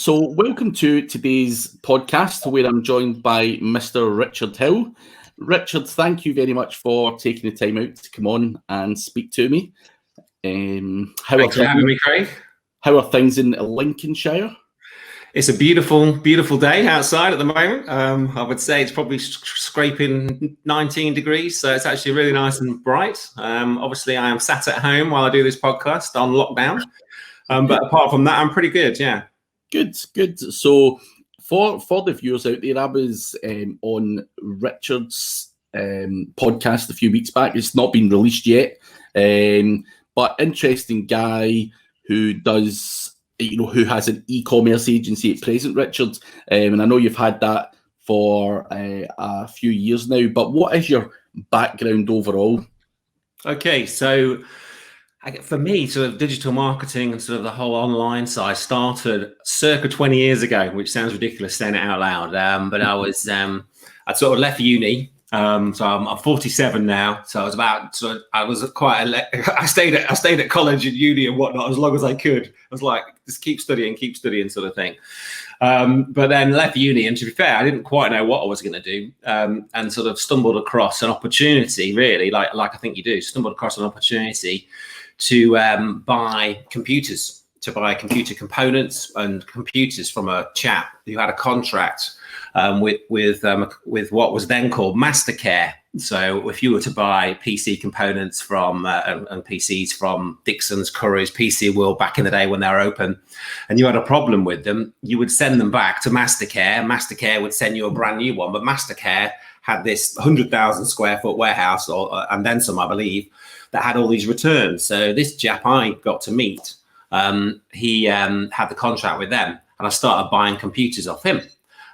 So welcome to today's podcast where I'm joined by Mr. Richard Hill. Richard, thank you very much for taking the time out to come on and speak to me. Thanks for having me, Craig. How are things in Lincolnshire? It's a beautiful, beautiful day outside at the moment. I would say it's probably scraping 19 degrees, so it's actually really nice and bright. Obviously, I am sat at home while I do this podcast on lockdown. But apart from that, I'm pretty good, yeah. Good. So for the viewers out there, I was on Richard's podcast a few weeks back. It's not been released yet, but interesting guy who does, who has an e-commerce agency at present, Richard. And I know you've had that for a few years now, but what is your background overall? Okay, so for me, sort of digital marketing and sort of the whole online side started circa 20 years ago, which sounds ridiculous saying it out loud. But I'd sort of left uni. So I'm 47 now. So I stayed at college and uni and whatnot as long as I could. I was like, just keep studying sort of thing. But then left uni, and to be fair, I didn't quite know what I was going to do, and sort of stumbled across an opportunity, really, like I think you do, stumbled across an opportunity to buy computers, to buy computer components and computers from a chap who had a contract with what was then called Mastercare. So if you were to buy PC components from and PCs from Dixon's, Currys, PC World back in the day when they were open, and you had a problem with them, you would send them back to Mastercare. Mastercare would send you a brand new one, but Mastercare had this 100,000 square foot warehouse, and then some, I believe, that had all these returns. So this chap I got to meet, he had the contract with them, and I started buying computers off him.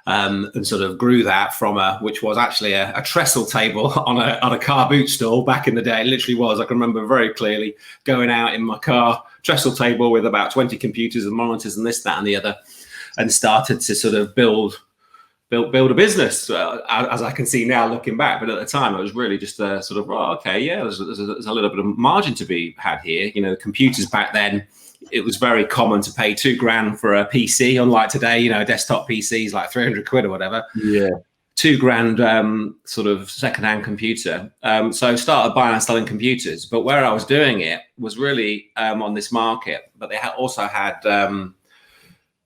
And sort of grew that from which was actually a trestle table on a car boot stall back in the day. It literally was. I can remember very clearly going out in my car, trestle table with about 20 computers and monitors and this, that, and the other, and started to sort of build a business, as I can see now looking back. But at the time, it was really just a sort of, there's a little bit of margin to be had here. Computers back then, it was very common to pay $2,000 for a PC, unlike today, desktop PCs like 300 quid or whatever. Yeah. $2,000 sort of secondhand computer. So I started buying and selling computers, but where I was doing it was really on this market, but they also had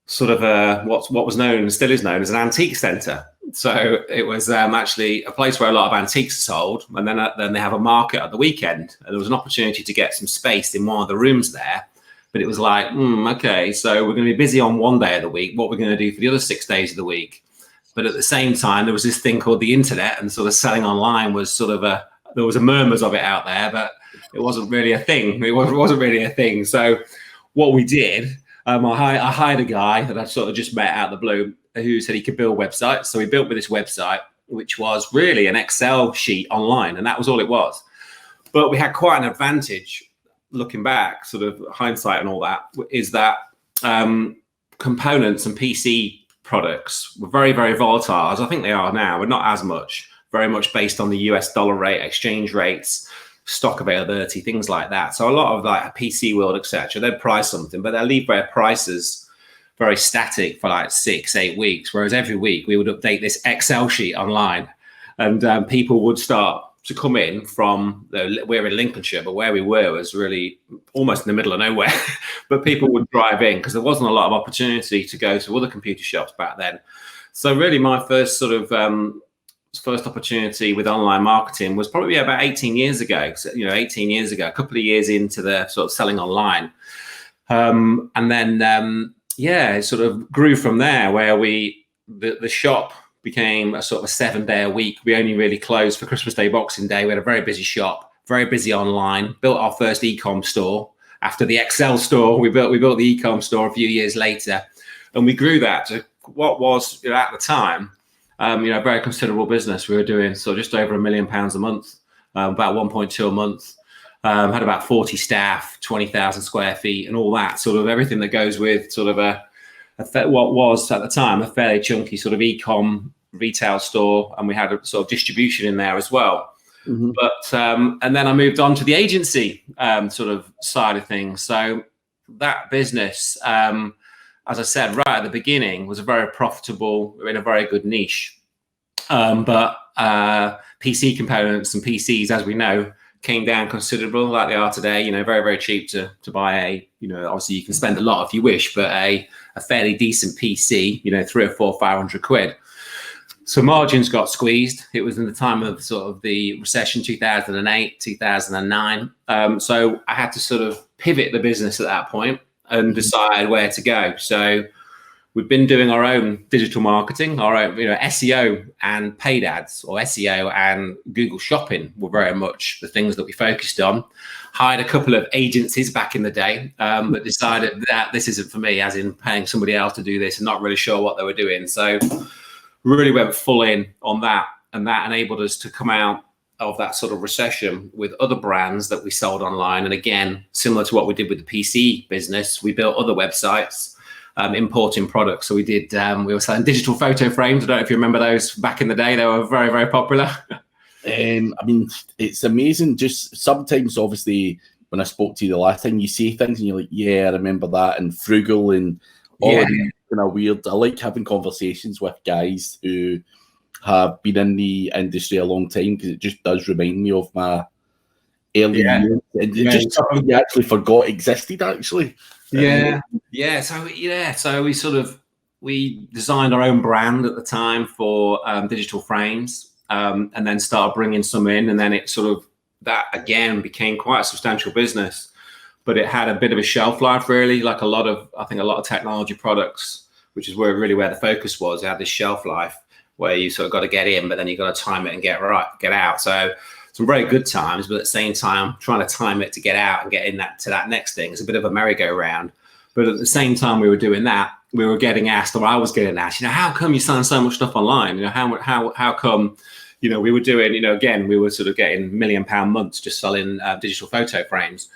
sort of what was known, still is known as an antique centre. So it was actually a place where a lot of antiques are sold, and then they have a market at the weekend, and there was an opportunity to get some space in one of the rooms there. But it was like, okay, so we're going to be busy on one day of the week. What we're going to do for the other 6 days of the week? But at the same time, there was this thing called the internet, and sort of selling online was sort of there was a murmurs of it out there, but it wasn't really a thing. It wasn't really a thing. So what we did, I hired a guy that I sort of just met out of the blue who said he could build websites. So we built with this website, which was really an Excel sheet online, and that was all it was. But we had quite an advantage. Looking back, sort of hindsight and all that, is that components and PC products were very, very volatile, as I think they are now, but not as much, very much based on the US dollar rate, exchange rates, stock availability, things like that. So a lot of like PC World, etc., they'd price something, but they'll leave their prices very static for like 6-8 weeks, whereas every week we would update this Excel sheet online, and people would start to come in from, we're in Lincolnshire, but where we were was really almost in the middle of nowhere. But people would drive in because there wasn't a lot of opportunity to go to other computer shops back then. So really my first sort of first opportunity with online marketing was probably about 18 years ago. So, 18 years ago, a couple of years into the sort of selling online. And then, it sort of grew from there, where the shop became a sort of a 7-day-a-week. We only really closed for Christmas Day, Boxing Day. We had a very busy shop, very busy online. Built our first e-com store after the Excel store. We built the e-com store a few years later, and we grew that to what was at the time, a very considerable business. We were doing so just over £1 million a month, about 1.2 a month. Had about 40 staff, 20,000 square feet, and all that sort of everything that goes with sort of what was at the time a fairly chunky sort of e-com retail store, and we had a sort of distribution in there as well. Mm-hmm. But and then I moved on to the agency sort of side of things. So that business as I said, right at the beginning, was a very profitable, in a very good niche. But PC components and PCs, as we know, came down considerable, like they are today. You know, very, very cheap to buy a, you know, obviously you can spend a lot if you wish, but a fairly decent PC, you know, 300 or 400, 500 quid. So margins got squeezed. It was in the time of sort of the recession, 2008, 2009. So I had to sort of pivot the business at that point and decide where to go. So we've been doing our own digital marketing, our own, you know, SEO and paid ads, or SEO and Google Shopping were very much the things that we focused on. Hired a couple of agencies back in the day, but decided that this isn't for me, as in paying somebody else to do this and not really sure what they were doing. So really went full in on that, and that enabled us to come out of that sort of recession with other brands that we sold online. And again, similar to what we did with the PC business, we built other websites, importing products. So we did, we were selling digital photo frames. I don't know if you remember those back in the day. They were very, very popular. I mean, it's amazing. Just sometimes, obviously, when I spoke to you the last time, you say things and you're like, yeah, I remember that, and Froogle and all of these kind of weird. I like having conversations with guys who have been in the industry a long time, because it just does remind me of my early years. And just something you actually forgot existed, actually. So we designed our own brand at the time for digital frames, and then started bringing some in, and then it sort of, that again became quite a substantial business, but it had a bit of a shelf life, really, like a lot of technology products, which is where the focus was. It had this shelf life where you sort of got to get in, but then you got to time it and get out. So some very good times, but at the same time, trying to time it to get out and get in to that next thing is a bit of a merry-go-round. But at the same time we were doing that, we were getting asked, or I was getting asked, you know, how come you selling so much stuff online? You know, how come, you know, we were doing, you know, again, we were sort of getting £1 million months just selling digital photo frames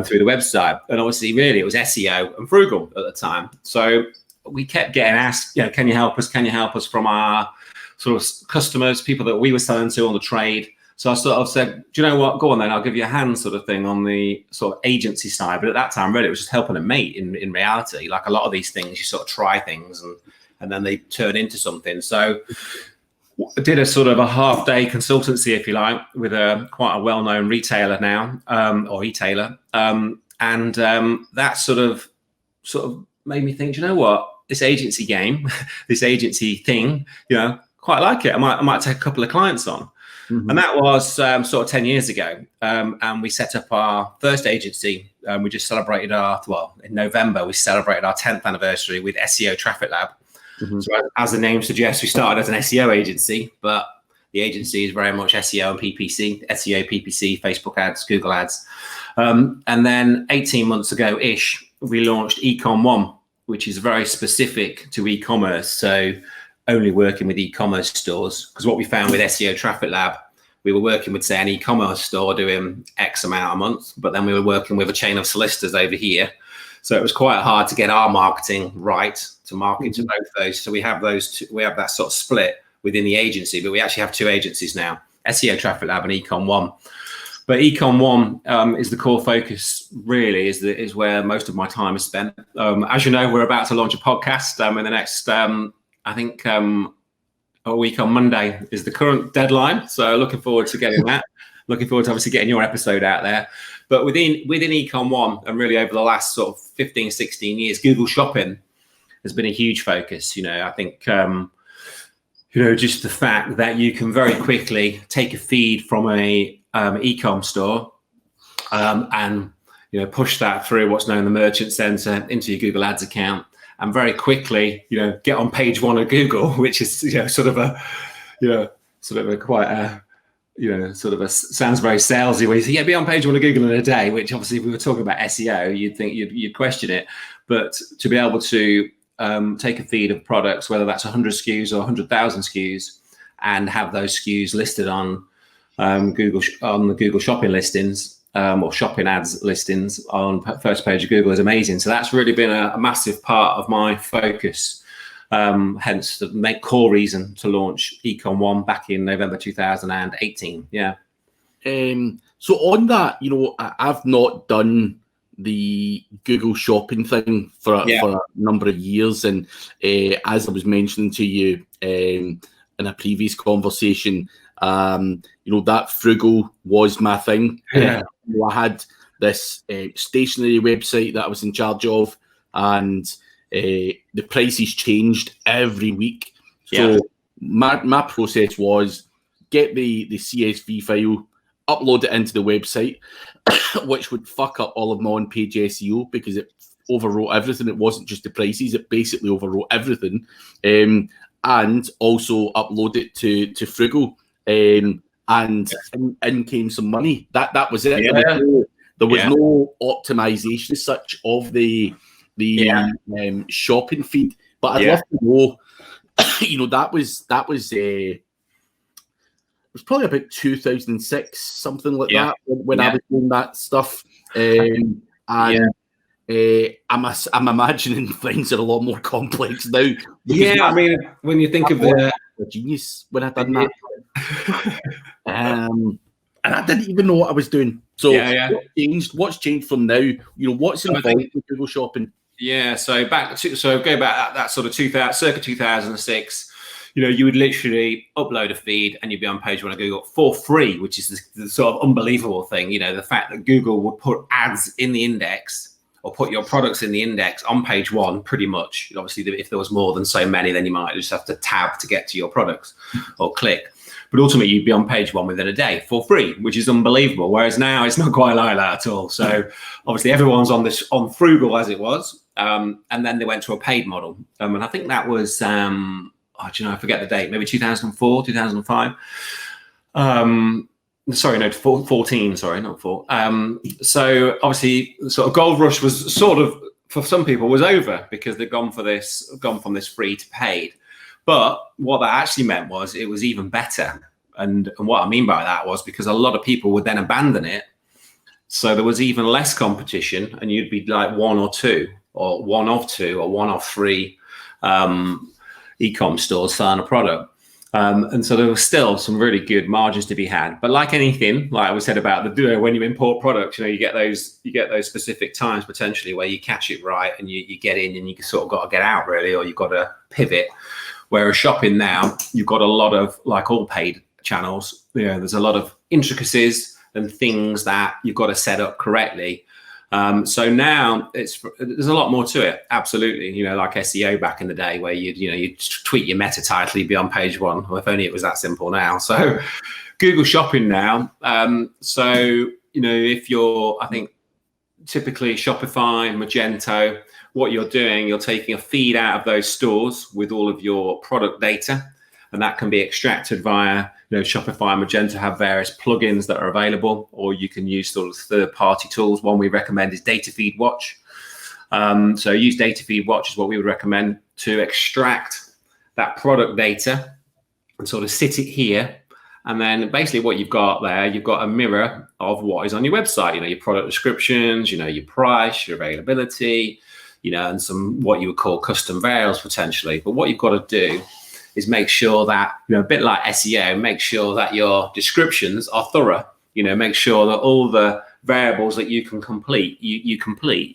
through the website. And obviously, really, it was SEO and Froogle at the time. So we kept getting asked, you know, can you help us? Can you help us, from our sort of customers, people that we were selling to on the trade? So I sort of said, do you know what? Go on then, I'll give you a hand, sort of thing, on the sort of agency side. But at that time, really, it was just helping a mate in reality. Like a lot of these things, you sort of try things and then they turn into something. So I did a sort of a half-day consultancy, if you like, with quite a well-known retailer now, or e-tailer. And that sort of made me think, do you know what? This agency game, this agency thing, you know, quite like it. I might take a couple of clients on. Mm-hmm. And that was sort of 10 years ago. And we set up our first agency. We just celebrated in November, we celebrated our 10th anniversary with SEO Traffic Lab. Mm-hmm. So as the name suggests, we started as an SEO agency, but the agency is very much SEO and PPC, SEO, PPC, Facebook ads, Google ads. And then 18 months ago-ish, we launched Ecom One, which is very specific to e-commerce. So only working with e-commerce stores, because what we found with SEO Traffic Lab, we were working with, say, an e-commerce store doing X amount a month, but then we were working with a chain of solicitors over here. So it was quite hard to get our marketing right to market to both those. So we have those two, we have that sort of split within the agency, but we actually have two agencies now, SEO Traffic Lab and Ecom One. But Ecom One is the core focus, really, is where most of my time is spent. As you know, we're about to launch a podcast in the next, I think, a week on Monday is the current deadline. So looking forward to getting that. Looking forward to obviously getting your episode out there. But within Ecom One, and really over the last sort of 15, 16 years, Google Shopping has been a huge focus. You know, I think, you know, just the fact that you can very quickly take a feed from a e-com store and, you know, push that through what's known as the Merchant Center into your Google Ads account, and very quickly, you know, get on page one of Google, which is, you know, sort of a quite a, you know, sort of a, sounds very salesy where you say, yeah, be on page one of Google in a day, which obviously if we were talking about SEO, you'd think you'd question it. But to be able to take a feed of products, whether that's 100 SKUs or 100,000 SKUs, and have those SKUs listed on the Google shopping listings, or shopping ads listings on first page of Google, is amazing. So that's really been a massive part of my focus. Hence the core reason to launch Ecom One back in November 2018. Yeah. So on that, you know, I've not done the Google Shopping thing for a number of years, and as I was mentioning to you in a previous conversation, that Froogle was my thing. I had this stationery website that I was in charge of, and the prices changed every week. So my process was get the CSV file, upload it into the website, which would fuck up all of my on-page SEO because it overwrote everything. It wasn't just the prices; it basically overwrote everything. And also upload it to Froogle, and in came some money. That was it. There was no optimization as such of the shopping feed. But I'd love to know. That was it was probably about 2006, something like that, when I was doing that stuff. I'm imagining things are a lot more complex now. I mean, when you think of a genius when I done that, and I didn't even know what I was doing. So what's changed from now? What's involved in Google Shopping? Yeah, so go back that sort of circa 2006. You would literally upload a feed and you'd be on page 1 of Google for free, which is the sort of unbelievable thing. The fact that Google would put ads in the index or put your products in the index on page 1, pretty much. Obviously, if there was more than so many, then you might just have to tab to get to your products or click. But ultimately, you'd be on page 1 within a day for free, which is unbelievable. Whereas now, it's not quite like that at all. So obviously, everyone's on Froogle as it was, and then they went to a paid model. And I think that was, I forget the date, maybe 2004, 2005. 14, sorry, not 4. So obviously, sort of gold rush was sort of, for some people, was over because they'd gone from this free to paid. But what that actually meant was it was even better. And what I mean by that was because a lot of people would then abandon it. So there was even less competition, and you'd be like one or two, or one of two, or one of three e-com stores selling a product. And so there was still some really good margins to be had. But like anything, like we said about when you import products, you get those specific times potentially where you catch it right and you get in and you sort of got to get out really, or you've got to pivot. Whereas shopping now, you've got a lot of, like all paid channels, there's a lot of intricacies and things that you've got to set up correctly. So now there's a lot more to it. Absolutely. Like SEO back in the day where you'd tweet your meta title, you'd be on page 1. Well, if only it was that simple now. So Google Shopping now. If you're, I think typically Shopify, Magento, what you're doing, you're taking a feed out of those stores with all of your product data, and that can be extracted via, Shopify and Magento have various plugins that are available, or you can use sort of third-party tools. One we recommend is Datafeed Watch. So use Datafeed Watch is what we would recommend to extract that product data and sort of sit it here. And then basically what you've got there, you've got a mirror of what is on your website, your product descriptions, your price, your availability, and some what you would call custom variables potentially. But what you've got to do is make sure that, a bit like SEO, make sure that your descriptions are thorough, make sure that all the variables that you can complete, you complete,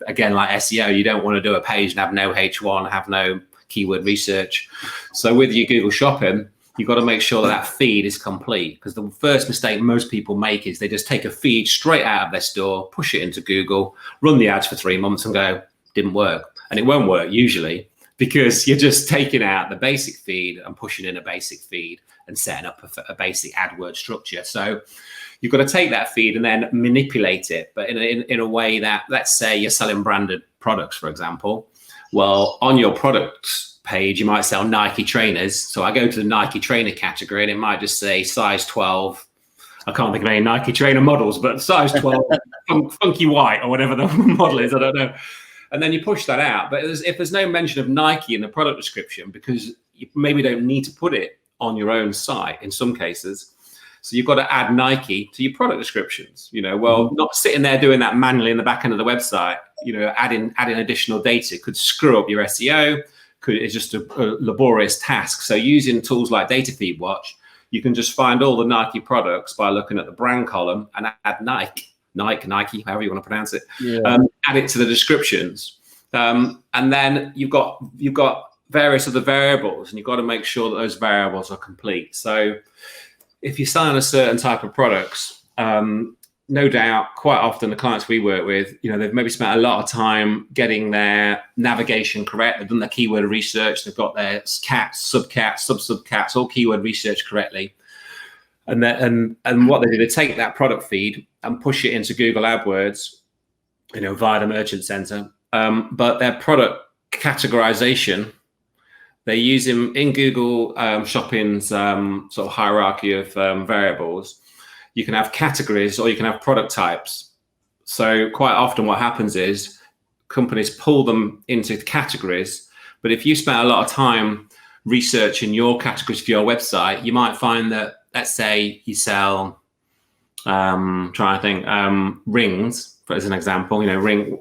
again, like SEO, you don't want to do a page and have no H1, have no keyword research. So with your Google Shopping, you've got to make sure that feed is complete, because the first mistake most people make is they just take a feed straight out of their store, push it into Google, run the ads for 3 months and go, didn't work. And it won't work usually, because you're just taking out the basic feed and pushing in a basic feed and setting up a basic AdWord structure. So you've got to take that feed and then manipulate it, but in a way that, let's say you're selling branded products, for example. Well, on your products page, you might sell Nike trainers. So I go to the Nike trainer category and it might just say size 12. I can't think of any Nike trainer models, but size 12, funky white or whatever the model is, I don't know. And then you push that out. But if there's no mention of Nike in the product description, because you maybe don't need to put it on your own site in some cases. So you've got to add Nike to your product descriptions, not sitting there doing that manually in the back end of the website, adding additional data could screw up your SEO. It's just a laborious task. So using tools like Datafeed Watch, you can just find all the Nike products by looking at the brand column and add Nike Nike, however you want to pronounce it. Yeah. Add it to the descriptions, and then you've got various other variables, and you've got to make sure that those variables are complete. So if you're selling a certain type of products, no doubt, quite often the clients we work with, they've maybe spent a lot of time getting their navigation correct. They've done their keyword research. They've got their cats, sub-subcats, all keyword research correctly. And what they do, they take that product feed and push it into Google AdWords, via the Merchant Center. But their product categorization, they use in Google Shopping's sort of hierarchy of variables. You can have categories or you can have product types. So quite often what happens is companies pull them into categories. But if you spend a lot of time researching your categories for your website, you might find that, let's say you sell, rings, as an example,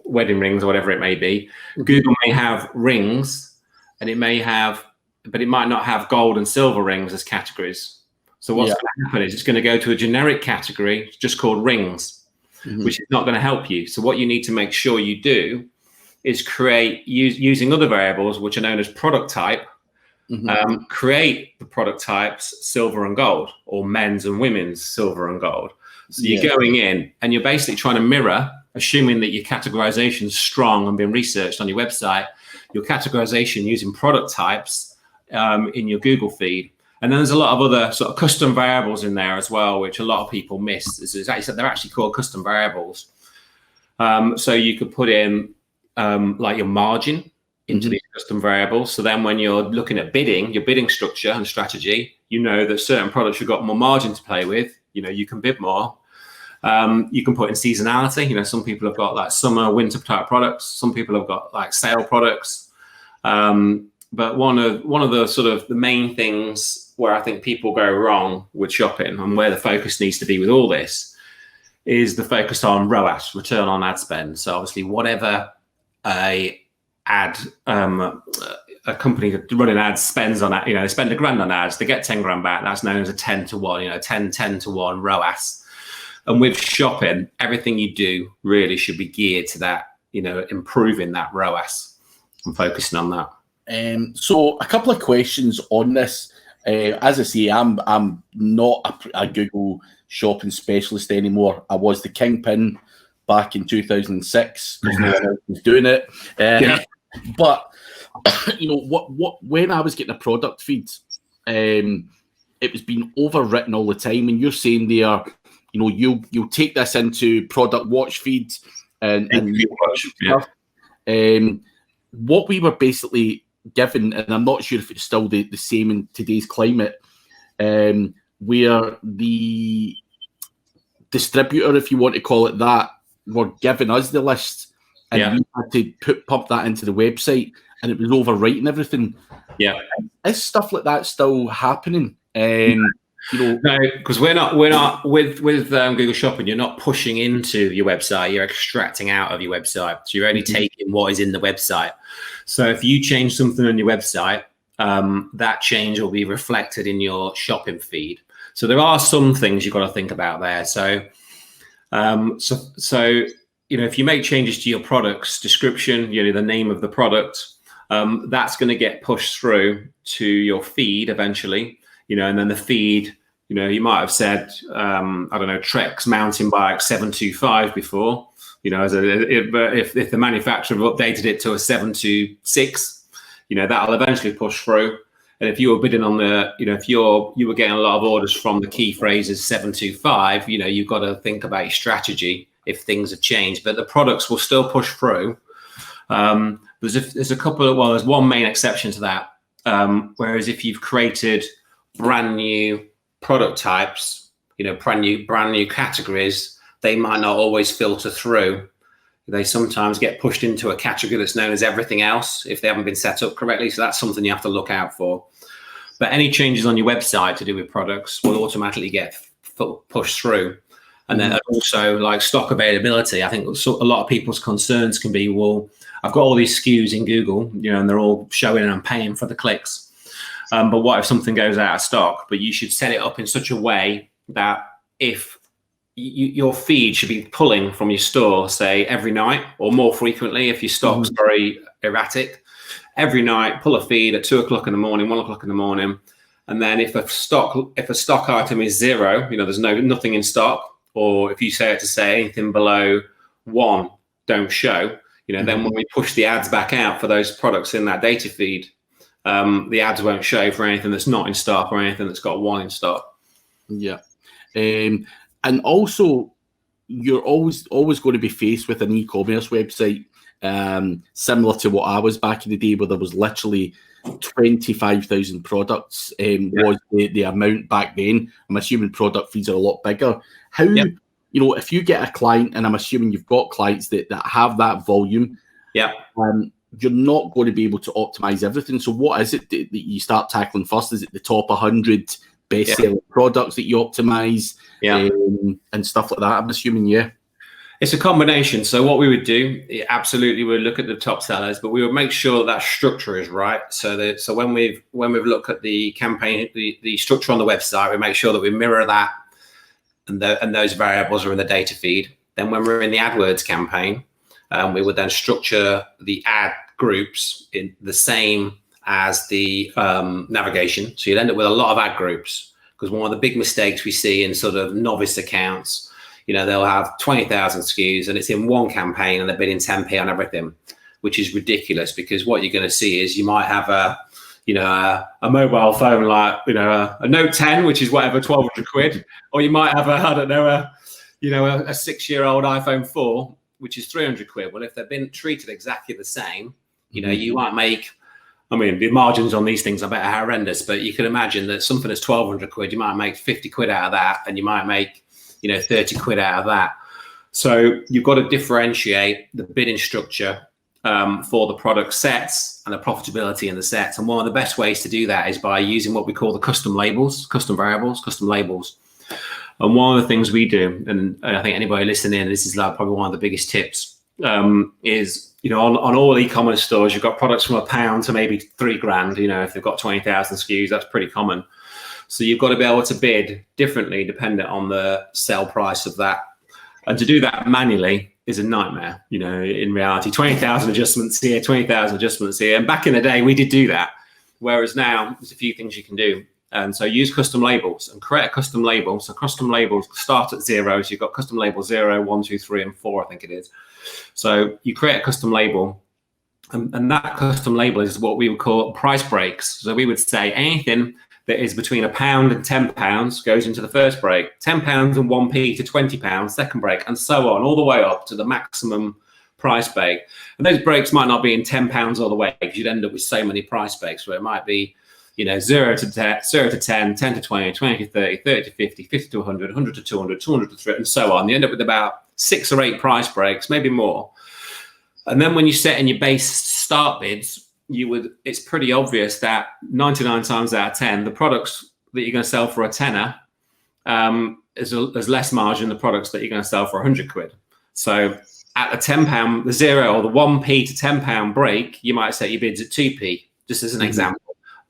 wedding rings or whatever it may be. Mm-hmm. Google may have rings, and it might not have gold and silver rings as categories. So what's going to happen is it's going to go to a generic category just called rings, mm-hmm. which is not going to help you. So what you need to make sure you do is create, using other variables, which are known as product type, mm-hmm. Create the product types silver and gold, or men's and women's silver and gold. So you're going in and you're basically trying to mirror, assuming that your categorization is strong and been researched on your website, your categorization using product types in your Google feed. And then there's a lot of other sort of custom variables in there as well, which a lot of people miss. They're actually called custom variables. So you could put in like your margin into these custom variables. So then when you're looking at bidding, your bidding structure and strategy, that certain products you've got more margin to play with, you can bid more. You can put in seasonality. Some people have got like summer, winter type products. Some people have got like sale products. But one of the sort of the main things where I think people go wrong with shopping and where the focus needs to be with all this is the focus on ROAS, return on ad spend. So obviously whatever a company running ads spends on, they spend $1,000 on ads, they get 10 grand back. That's known as a 10 to 1, 10 to 1 ROAS. And with shopping, everything you do really should be geared to that, improving that ROAS and focusing on that. So a couple of questions on this. As I say, I'm not a Google shopping specialist anymore. I was the kingpin back in 2006 because no one else was doing it. But when I was getting a product feed, it was being overwritten all the time. And you're saying there, you'll take this into product watch feeds and what we were basically given, and I'm not sure if it's still the same in today's climate, where the distributor, if you want to call it that, were giving us the list, and we had to pump that into the website, and it was overwriting everything. Yeah, is stuff like that still happening? No, because we're not with Google Shopping. You're not pushing into your website. You're extracting out of your website. So you're only taking what is in the website. So if you change something on your website, that change will be reflected in your shopping feed. So there are some things you've got to think about there. So if you make changes to your product's description, the name of the product, that's going to get pushed through to your feed eventually. And then the feed, you might have said, Trex mountain bike 725 before, if the manufacturer updated it to a 726, that'll eventually push through. And if you were bidding on if you were getting a lot of orders from the key phrases 725, you've got to think about your strategy if things have changed, but the products will still push through. There's one main exception to that. Whereas if you've created brand new product types, brand new categories, they might not always filter through. They sometimes get pushed into a category that's known as everything else if they haven't been set up correctly. So that's something you have to look out for. But any changes on your website to do with products will automatically get pushed through. And then also like stock availability. I think a lot of people's concerns can be, well, I've got all these SKUs in Google, and they're all showing and I'm paying for the clicks. But what if something goes out of stock? But you should set it up in such a way that if your feed should be pulling from your store, say every night or more frequently if your stock's very erratic. Every night, pull a feed at 2 o'clock in the morning, 1 o'clock in the morning. And then if a stock item is 0, there's nothing in stock, or if you say anything below 1 don't show, then when we push the ads back out for those products in that data feed, the ads won't show for anything that's not in stock or anything that's got 1 in stock. Yeah. And also, you're always going to be faced with an e-commerce website similar to what I was back in the day, where there was literally 25,000 products was the amount back then. I'm assuming product feeds are a lot bigger. How, if you get a client, and I'm assuming you've got clients that have that volume, you're not going to be able to optimize everything. So what is it that you start tackling first? Is it the top 100 best-selling products that you optimize and stuff like that? I'm assuming, It's a combination. So what we would do, absolutely, we'd look at the top sellers, but we would make sure that structure is right. So when we've looked at the campaign, the structure on the website, we make sure that we mirror that, and those variables are in the data feed. Then when we're in the AdWords campaign, we would then structure the ad groups in the same as the navigation. So you'd end up with a lot of ad groups, because one of the big mistakes we see in sort of novice accounts, they'll have 20,000 SKUs and it's in one campaign and they're bidding 10p on everything, which is ridiculous, because what you're going to see is you might have a mobile phone like, a Note 10, which is whatever, 1,200 quid, or you might have a 6-year-old iPhone 4, which is 300 quid. Well, if they've been treated exactly the same, you might make, the margins on these things I bet are horrendous, but you can imagine that something that's 1,200 quid, you might make 50 quid out of that, and you might make 30 quid out of that. So you've got to differentiate the bidding structure for the product sets and the profitability in the sets. And one of the best ways to do that is by using what we call the custom labels, custom variables, custom labels. And one of the things we do, and I think anybody listening, this is like probably one of the biggest tips, is, on all e-commerce stores, you've got products from £1 to maybe £3,000. If they've got 20,000 SKUs, that's pretty common. So you've got to be able to bid differently dependent on the sell price of that. And to do that manually is a nightmare, in reality. 20,000 adjustments here, 20,000 adjustments here. And back in the day, we did do that. Whereas now, there's a few things you can do. And so use custom labels and create a custom label. So custom labels start at 0. So you've got custom label 0, 1, 2, 3, and 4, I think it is. So you create a custom label. And that custom label is what we would call price breaks. So we would say anything that is between £1 and £10 goes into the first break, £10 and 1p to £20, second break, and so on, all the way up to the maximum price break. And those breaks might not be in £10 all the way, because you'd end up with so many price breaks where it might be, 0 to 10, 0 to 10, 10 to 20, 20 to 30, 30 to 50, 50 to 100, 100 to 200, 200 to 300, and so on. You end up with about 6 or 8 price breaks, maybe more. And then when you set in your base start bids, it's pretty obvious that 99 times out of 10, the products that you're going to sell for a tenner is less margin than the products that you're going to sell for 100 quid. So at the £10, the 0 or the 1p to £10 break, you might set your bids at 2p, just as an example.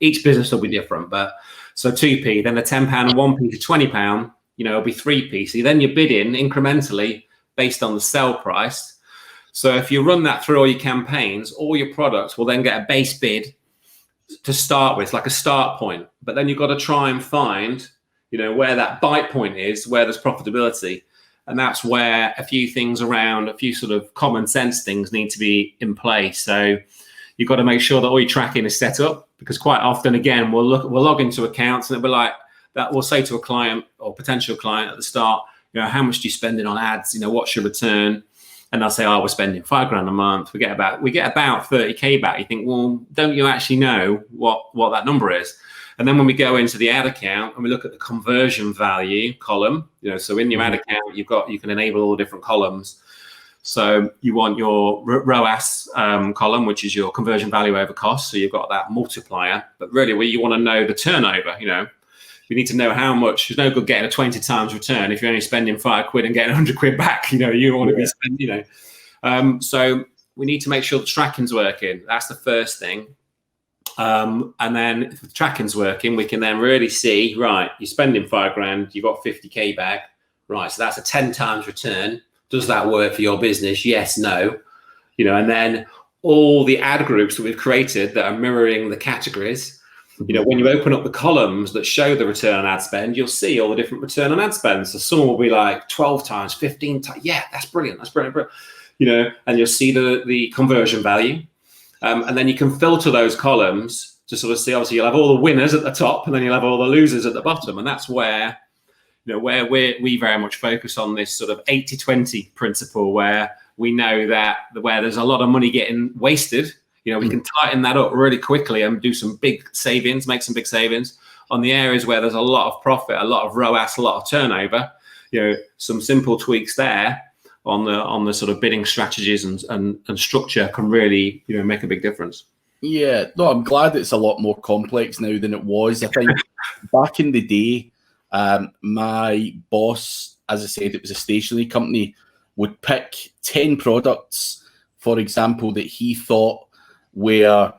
Each business will be different, but so 2p, then the £10 and 1p to £20, it'll be 3p. So then you're bidding incrementally based on the sell price. So if you run that through all your campaigns, all your products will then get a base bid to start with, like a start point. But then you've got to try and find, where that bite point is, where there's profitability. And that's where a few things around, a few sort of common sense things need to be in place. So you've got to make sure that all your tracking is set up, because quite often, again, we'll log into accounts and it'll be like that. We'll say to a client or potential client at the start, how much do you spend on ads? What's your return? And they'll say, we're spending £5,000 a month. We get about 30k back. You think, well, don't you actually know what that number is? And then when we go into the ad account and we look at the conversion value column, so in your ad account, you can enable all the different columns. So you want your ROAS column, which is your conversion value over cost. So you've got that multiplier. But really, you want to know the turnover. We need to know how much. There's no good getting a 20 times return if you're only spending £5 and getting 100 quid back. You want to be spending. So we need to make sure the tracking's working. That's the first thing. And then if the tracking's working, we can then really see, right, you're spending £5,000, you got 50k back. Right, so that's a 10 times return. Does that work for your business? Yes, no. And then all the ad groups that we've created that are mirroring the categories, when you open up the columns that show the return on ad spend, you'll see all the different return on ad spend. So some will be like 12 times, 15 times. Yeah, that's brilliant. That's brilliant. And you'll see the conversion value. And then you can filter those columns to sort of see, obviously you'll have all the winners at the top and then you'll have all the losers at the bottom. And that's where, where we very much focus on this sort of 80-20 principle, where we know that where there's a lot of money getting wasted, we can tighten that up really quickly and do some big savings, make some big savings on the areas where there's a lot of profit, a lot of ROAS, a lot of turnover. Some simple tweaks there on the sort of bidding strategies and structure can really, make a big difference. Yeah, no, I'm glad it's a lot more complex now than it was. I think back in the day, my boss, as I said, it was a stationery company, would pick 10 products, for example, that he thought were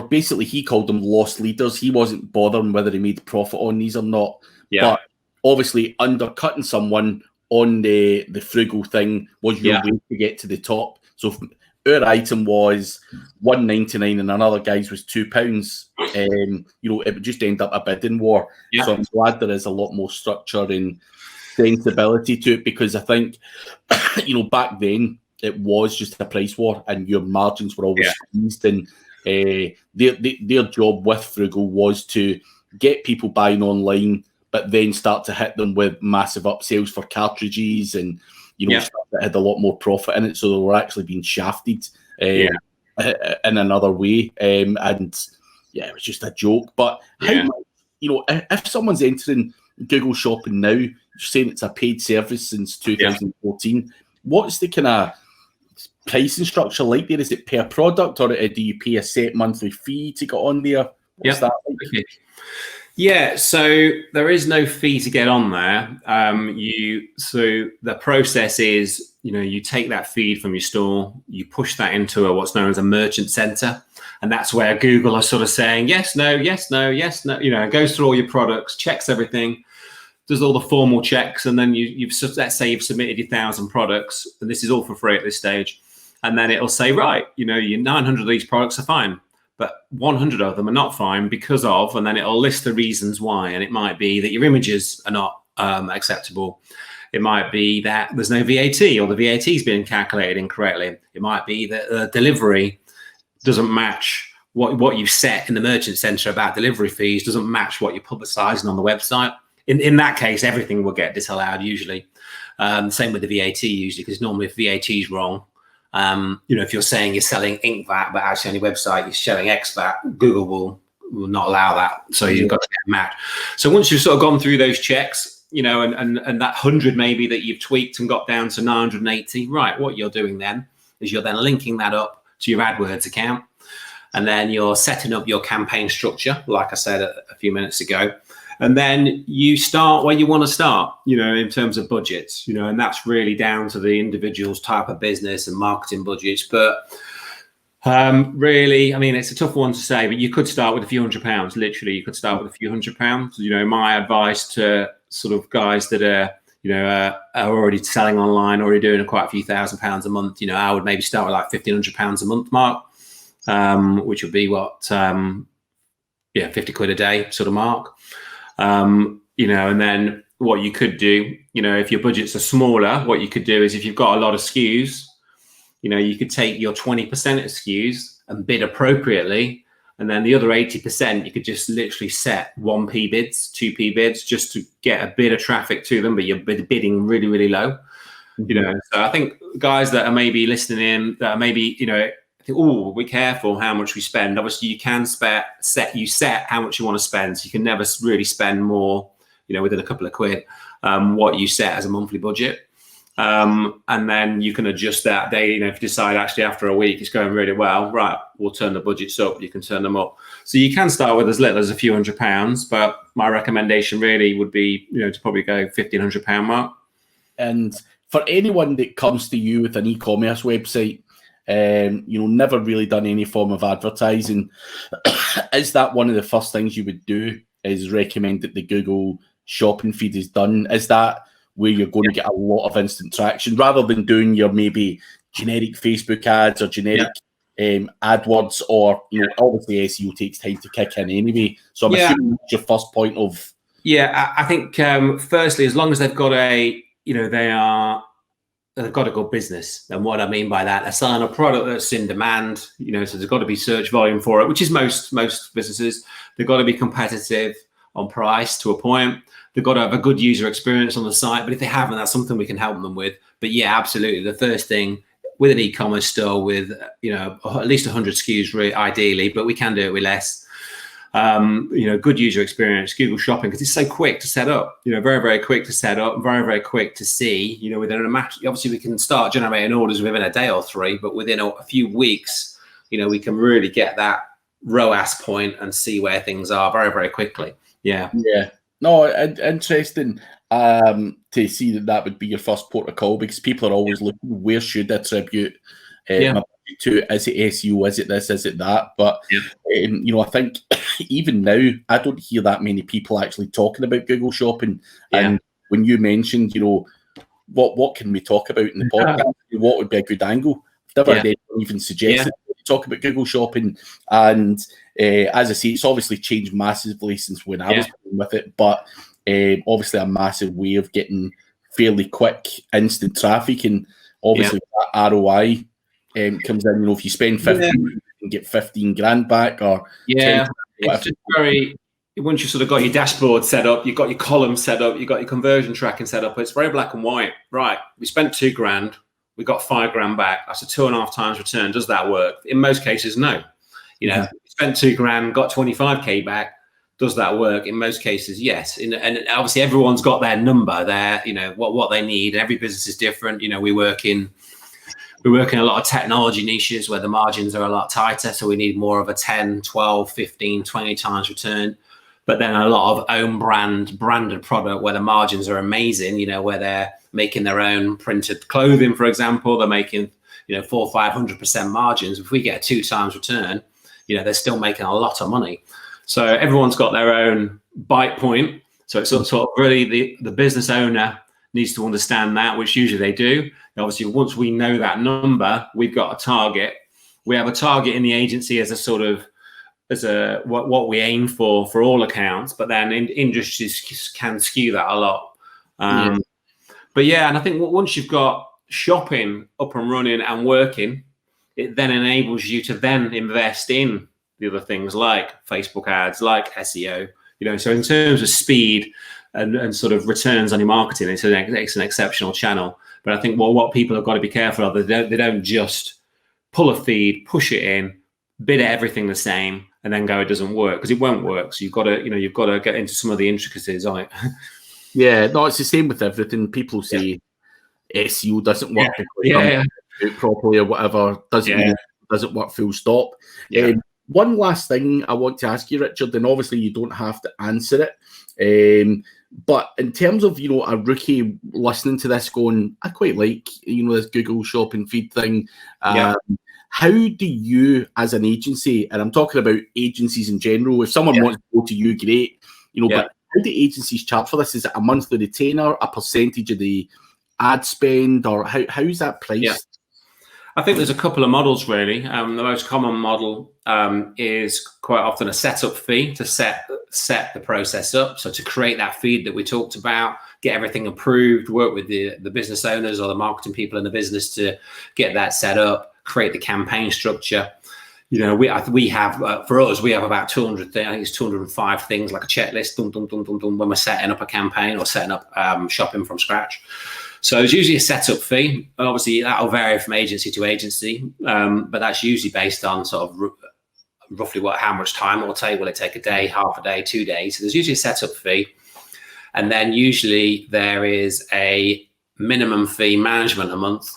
basically, he called them lost leaders. He wasn't bothering whether he made profit on these or not. Yeah. But obviously undercutting someone on the Froogle thing was your way to get to the top. So our item was $1.99 and another guy's was £2. It would just end up a bidding war. Yeah. So I'm glad there is a lot more structure and sensibility to it, because I think, back then it was just a price war and your margins were always squeezed. And their job with Froogle was to get people buying online, but then start to hit them with massive upsells for cartridges and, stuff that had a lot more profit in it. So they were actually being shafted in another way. And it was just a joke. But how much, if someone's entering Google Shopping now, you're saying it's a paid service since 2014, what's the kind of pricing structure like there? Is it per product, or do you pay a set monthly fee to get on there? What's that like? Okay. Yeah, so there is no fee to get on there. So the process is, you take that feed from your store, you push that into what's known as a merchant center, and that's where Google are sort of saying yes, no, yes, no, yes, no. It goes through all your products, checks everything, does all the formal checks, and then let's say you've submitted your 1,000 products, and this is all for free at this stage, and then it'll say, right, your 900 of these products are fine, but 100 of them are not fine because of, and then it'll list the reasons why. And it might be that your images are not acceptable. It might be that there's no VAT, or the VAT is being calculated incorrectly. It might be that the delivery doesn't match what you've set in the merchant center about delivery fees, doesn't match what you're publicizing on the website. In that case, everything will get disallowed usually. Same with the VAT usually, because normally if VAT is wrong, if you're saying you're selling ink VAT, but actually on your website you're showing X VAT, Google will not allow that. So you've got to get matched. So once you've sort of gone through those checks, and that 100 maybe that you've tweaked and got down to 980, right, what you're doing then is you're then linking that up to your AdWords account. And then you're setting up your campaign structure, like I said a few minutes ago. And then you start where you want to start, in terms of budgets, and that's really down to the individual's type of business and marketing budgets. But really, I mean, it's a tough one to say, but you could start with a few £100. Literally, you could start with a few £100. My advice to sort of guys that are already selling online, already doing quite a few £1,000s a month, I would maybe start with like £1,500 a month mark, which would be what, 50 quid a day sort of mark. And then what you could do, if your budgets are smaller, what you could do is, if you've got a lot of SKUs, you could take your 20% of SKUs and bid appropriately. And then the other 80%, you could just literally set 1p bids, 2p bids, just to get a bit of traffic to them, but you're bidding really, really low. So I think guys that are maybe listening in, that are maybe, think, oh, be careful how much we spend. Obviously, you can set how much you want to spend. So you can never really spend more, within a couple of quid, what you set as a monthly budget. And then you can adjust that day. If you decide actually after a week it's going really well, right, we'll turn the budgets up. You can turn them up. So you can start with as little as a few £100s, but my recommendation really would be, to probably go £1,500 mark. And for anyone that comes to you with an e-commerce website, never really done any form of advertising, is that one of the first things you would do, is recommend that the Google shopping feed is done? Is that where you're going to get a lot of instant traction rather than doing your maybe generic Facebook ads or generic AdWords, or obviously SEO takes time to kick in anyway. So I'm assuming that's your first point of. Yeah, I think firstly, as long as they've got they've got a good business. And what I mean by that, they're selling a product that's in demand, so there's got to be search volume for it, which is most businesses. They've got to be competitive on price to a point. They've got to have a good user experience on the site. But if they haven't, that's something we can help them with. But yeah, absolutely. The first thing with an e-commerce store with, at least 100 SKUs ideally, but we can do it with less. Good user experience, Google Shopping, because it's so quick to set up, very, very quick to set up, very, very quick to see, within a match. Obviously we can start generating orders within a day or three, but within a few weeks, we can really get that ROAS point and see where things are very, very quickly. Yeah. No, interesting to see that would be your first port of call, because people are always looking, where should I attribute my to? Is it SEO? Is it this? Is it that? But I think even now I don't hear that many people actually talking about Google Shopping. And when you mentioned, what can we talk about in the podcast? What would be a good angle? I've never heard anyone even suggested talk about Google Shopping. And as I say, it's obviously changed massively since when I was playing with it. But obviously a massive way of getting fairly quick instant traffic, and obviously that ROI comes in. If you spend 15, you can get 15 grand back, or 10, it's just very. Once you sort of got your dashboard set up, you've got your column set up, you've got your conversion tracking set up. It's very black and white. Right, we spent $2 grand, we got $5 grand back. That's a 2.5 times return. Does that work? In most cases, no. We spent $2 grand, got 25k back. Does that work? In most cases, yes. And obviously, everyone's got their number there. What they need. Every business is different. We work in a lot of technology niches where the margins are a lot tighter. So we need more of a 10, 12, 15, 20 times return. But then a lot of own branded product where the margins are amazing, where they're making their own printed clothing, for example, they're making, 400 or 500% margins. If we get a 2 times return, they're still making a lot of money. So everyone's got their own bite point. So it's sort of really the business owner needs to understand that, which usually they do. And obviously, once we know that number, we've got a target. We have a target in the agency as what we aim for all accounts, but then industries can skew that a lot. But and I think once you've got shopping up and running and working, it then enables you to then invest in the other things like Facebook ads, like SEO. So in terms of speed and sort of returns on your marketing, it's an exceptional channel. But I think what people have got to be careful of, they don't just pull a feed, push it in, bid at everything the same, and then go, it doesn't work, because it won't work. So you've got to get into some of the intricacies on it. Yeah, no, it's the same with everything. People say SEO doesn't work because it properly or whatever. Doesn't work, full stop. One last thing I want to ask you, Richard, and obviously you don't have to answer it. But in terms of, a rookie listening to this going, I quite like, this Google Shopping feed thing. How do you, as an agency, and I'm talking about agencies in general, if someone wants to go to you, great, but how do agencies charge for this? Is it a monthly retainer, a percentage of the ad spend, or how is that priced? Yeah. I think there's a couple of models, really. The most common model is quite often a setup fee to set the process up. So to create that feed that we talked about, get everything approved, work with the business owners or the marketing people in the business to get that set up, create the campaign structure. We have, for us, we have about 200 things. I think it's 205 things, like a checklist, when we're setting up a campaign or setting up shopping from scratch. So it's usually a setup fee. Obviously, that'll vary from agency to agency, but that's usually based on sort of roughly how much time it will take. Will it take a day, half a day, 2 days? So there's usually a setup fee. And then usually there is a minimum fee management a month.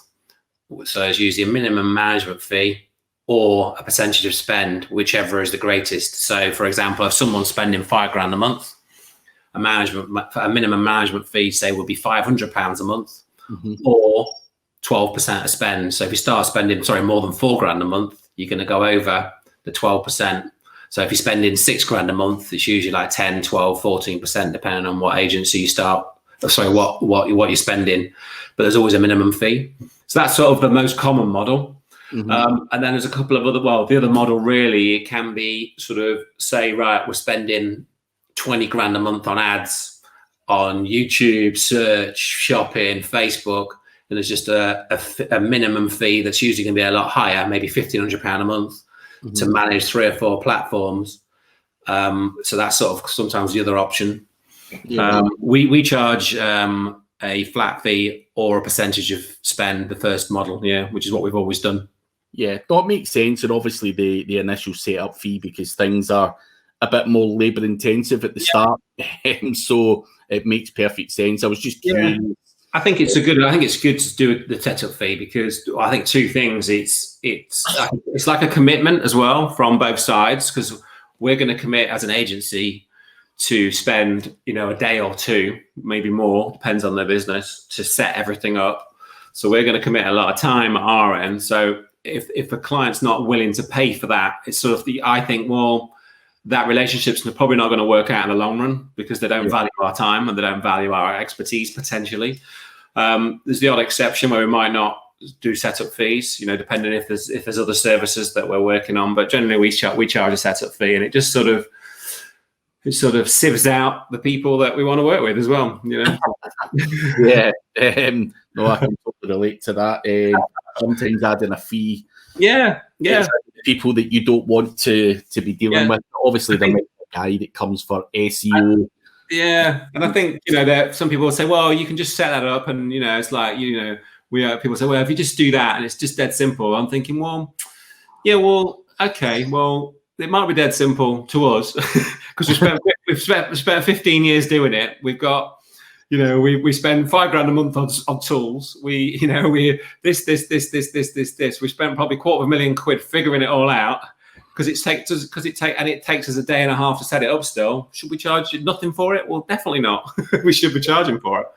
So there's usually a minimum management fee or a percentage of spend, whichever is the greatest. So, for example, if someone's spending $5 grand a month, a minimum management fee, say, would be £500 a month, or 12% of spend. So if you start spending, more than $4 grand a month, you're going to go over the 12%. So if you're spending $6 grand a month, it's usually like 10, 12, 14%, depending on what agency you start sorry, what you're spending, but there's always a minimum fee. So that's sort of the most common model. And then there's a couple of other, the other model really, it can be sort of say, right, we're spending 20 grand a month on ads on YouTube, search, shopping, Facebook, and there's just a minimum fee that's usually going to be a lot higher, maybe £1,500 a month to manage 3 or 4 platforms. So that's sort of sometimes the other option. We charge a flat fee or a percentage of spend, the first model, which is what we've always done. Yeah, that makes sense. And obviously the initial setup fee, because things are a bit more labour intensive at the start. So it makes perfect sense. I was just curious. I think it's good to do the setup fee, because I think 2 things. It's like a commitment as well from both sides, because we're going to commit as an agency to spend, a day or 2, maybe more, depends on their business, to set everything up. So we're going to commit a lot of time at our end. So if a client's not willing to pay for that, it's sort of I think, well, that relationship's probably not going to work out in the long run, because they don't value our time and they don't value our expertise potentially. There's the odd exception where we might not do setup fees, depending if there's other services that we're working on. But generally, we charge a setup fee, and it just sort of sieves out the people that we want to work with as well. Yeah, no, I can totally relate to that. Sometimes adding a fee, people that you don't want to be dealing with. Obviously, there might be a guy that comes for SEO. And I think that some people will say, well, you can just set that up, and it's like people say, well, if you just do that and it's just dead simple. I'm thinking, okay, well, it might be dead simple to us because we've spent 15 years doing it. We've got, we spend £5 grand a month on tools. We this. We spent probably £250,000 figuring it all out, because it takes us a day and a half to set it up. Still, should we charge nothing for it? Well, definitely not. We should be charging for it.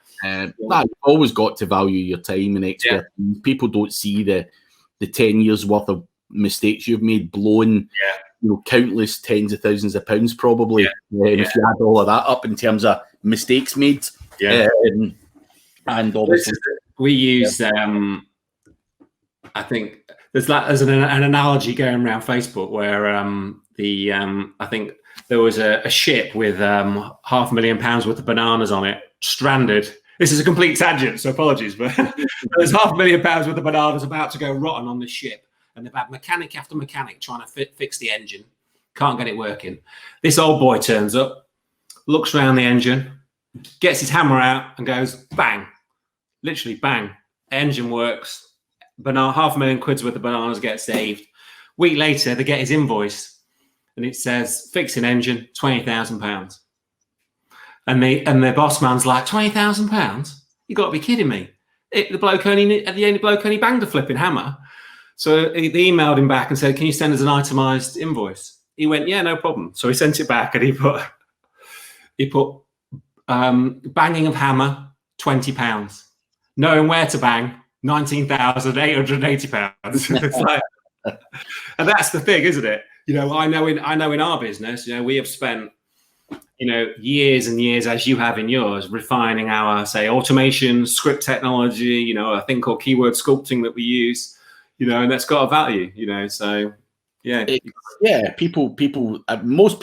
You've always got to value your time and expertise. People don't see the 10 years worth of mistakes you've made, blowing countless tens of thousands of pounds probably. If you add all of that up in terms of mistakes made. And obviously we use I think there's an analogy going around Facebook where I think there was a ship with £500,000 worth of bananas on it, stranded. This is a complete tangent, so apologies, but there's £500,000 worth of bananas about to go rotten on this ship, and they've had mechanic after mechanic trying to fix the engine, can't get it working. This old boy turns up, looks around the engine, gets his hammer out and goes bang, literally bang, engine works. £500,000 worth of bananas get saved. Week later, they get his invoice, and it says fixing engine, £20,000. And the boss man's like, £20,000? You got to be kidding me! The bloke only banged a flipping hammer. So they emailed him back and said, "Can you send us an itemised invoice?" He went, "Yeah, no problem." So he sent it back, and he put banging of hammer, £20. Knowing where to bang, £19,880. It's like, and that's the thing, isn't it? I know in our business, we have spent, years and years, as you have in yours, refining our, say, automation, script technology, a thing called keyword sculpting that we use, and that's got a value, so people,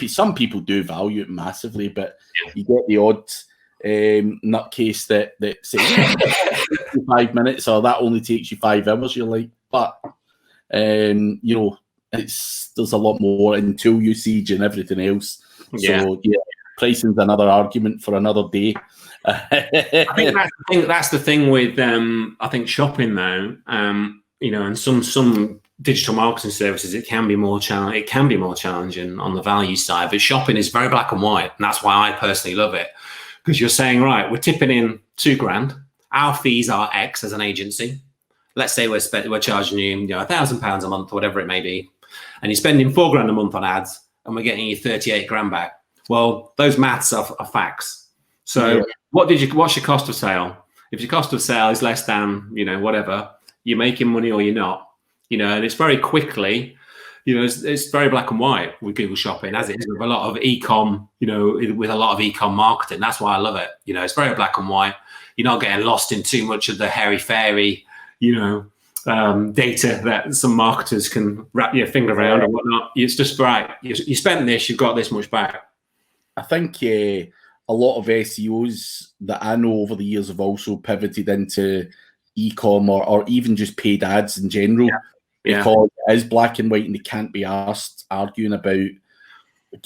some people do value it massively, but you get the odd nutcase that says 5 minutes, or that only takes you 5 hours. You're like, but there's a lot more in tool usage and everything else. So pricing's another argument for another day. I think that's the thing with I think shopping though, and some digital marketing services, it can be more challenging on the value side, but shopping is very black and white, and that's why I personally love it. Because you're saying, right, we're tipping in £2 grand. Our fees are X as an agency. Let's say we're charging you, £1,000 a month, or whatever it may be, and you're spending £4 grand a month on ads, and we're getting you 38 grand back. Well, those maths are facts. So what's your cost of sale? If your cost of sale is less than, whatever, you're making money or you're not. And it's very quickly, it's very black and white with Google Shopping, as it is with a lot of e-com, with a lot of e-com marketing. That's why I love it. It's very black and white. You're not getting lost in too much of the hairy-fairy, data that some marketers can wrap your finger around and whatnot. It's just right. You spent this, you've got this much back. I think a lot of SEOs that I know over the years have also pivoted into e-com or even just paid ads in general, because it is black and white and they can't be asked arguing about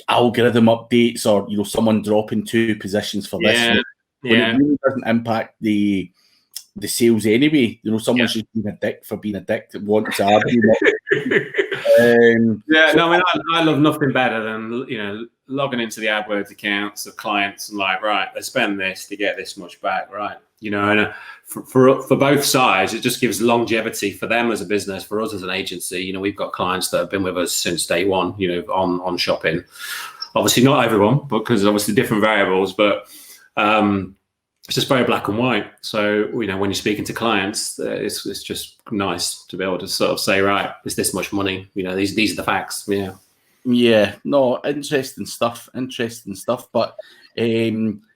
algorithm updates or someone dropping 2 positions for this. When it really doesn't impact the sales anyway. Someone's just being a dick for being a dick that wants to argue. I love nothing better than logging into the AdWords accounts of clients and right, they spend this to get this much back, right? And for both sides, it just gives longevity for them as a business, for us as an agency. We've got clients that have been with us since day one, on shopping. Obviously not everyone, because obviously different variables, but it's just very black and white. So, when you're speaking to clients, it's just nice to be able to sort of say, right, it's this much money. These are the facts. Yeah. Yeah. No, interesting stuff. But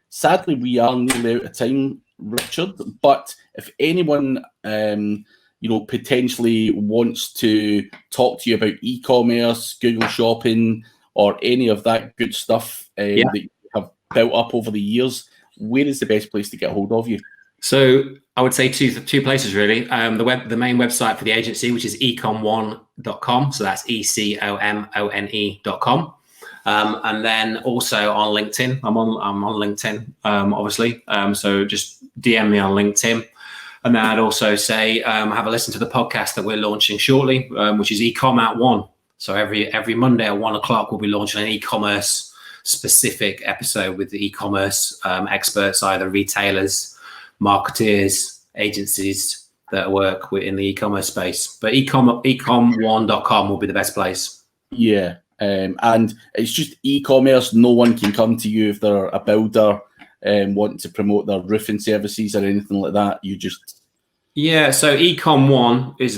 sadly, we are nearly out of time, Richard. But if anyone, potentially wants to talk to you about e-commerce, Google Shopping, or any of that good stuff that you have built up over the years, where is the best place to get hold of you? So I would say two places really. The main website for the agency, which is ecom1.com. So that's ecomone.com. And then also on LinkedIn. I'm on LinkedIn, obviously. So just DM me on LinkedIn. And then I'd also say have a listen to the podcast that we're launching shortly, which is Ecom at 1. So every Monday at 1 o'clock, we'll be launching an e-commerce specific episode with the e-commerce experts, either retailers, marketeers, agencies that work in the e-commerce space. But ecom1.com will be the best place. Yeah. And it's just e-commerce. No one can come to you if they're a builder wanting to promote their roofing services or anything like that. So Ecom1 is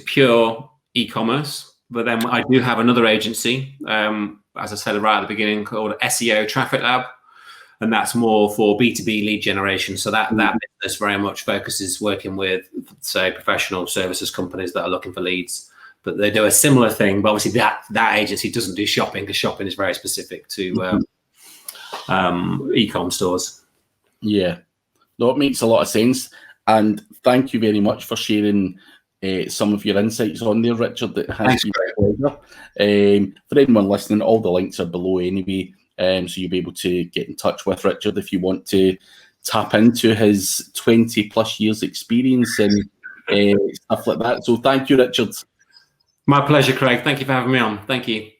pure e-commerce. But then I do have another agency, as I said right at the beginning, called SEO Traffic Lab, and that's more for B2B lead generation. So that business very much focuses working with, say, professional services companies that are looking for leads. But they do a similar thing. But obviously that agency doesn't do shopping, because shopping is very specific to e-com stores. Yeah, no, it makes a lot of sense. And thank you very much for sharing some of your insights on there, Richard. That has been a pleasure. For anyone listening, all the links are below anyway, so you'll be able to get in touch with Richard if you want to tap into his 20 plus years experience and stuff like that. So thank you, Richard. My pleasure, Craig. Thank you for having me on. Thank you.